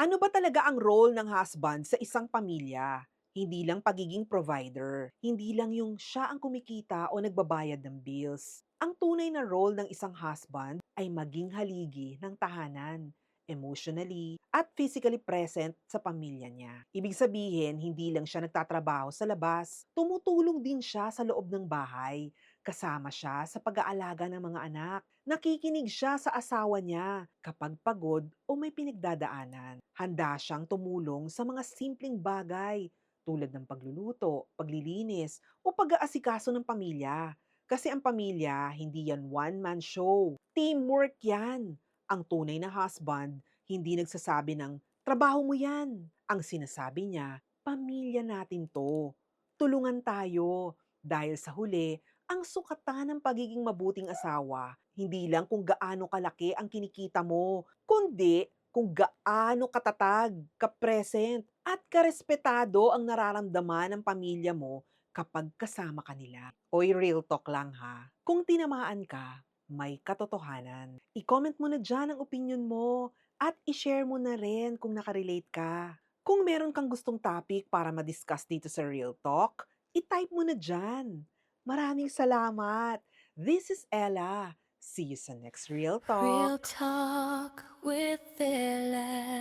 Ano ba talaga ang role ng husband sa isang pamilya? Hindi lang pagiging provider, hindi lang yung siya ang kumikita o nagbabayad ng bills. Ang tunay na role ng isang husband ay maging haligi ng tahanan, emotionally at physically present sa pamilya niya. Ibig sabihin, hindi lang siya nagtatrabaho sa labas, tumutulong din siya sa loob ng bahay. Kasama siya sa pag-aalaga ng mga anak. Nakikinig siya sa asawa niya kapag pagod o may pinagdadaanan. Handa siyang tumulong sa mga simpleng bagay tulad ng pagluluto, paglilinis o pag-aasikaso ng pamilya. Kasi ang pamilya, hindi yan one-man show. Teamwork yan. Ang tunay na husband, hindi nagsasabi ng, trabaho mo yan. Ang sinasabi niya, pamilya natin to. Tulungan tayo. Dahil sa huli, ang sukatan ng pagiging mabuting asawa, hindi lang kung gaano kalaki ang kinikita mo, kundi kung gaano katatag, ka-present, at karespetado ang nararamdaman ng pamilya mo kapag kasama ka nila. Oy, real talk lang ha. Kung tinamaan ka, may katotohanan. I-comment mo na dyan ang opinion mo at i-share mo na rin kung nakarelate ka. Kung meron kang gustong topic para ma-discuss dito sa Real Talk, i-type mo na dyan. Maraming salamat. This is Ella. See you sa next Real Real Talk. talk with Ella.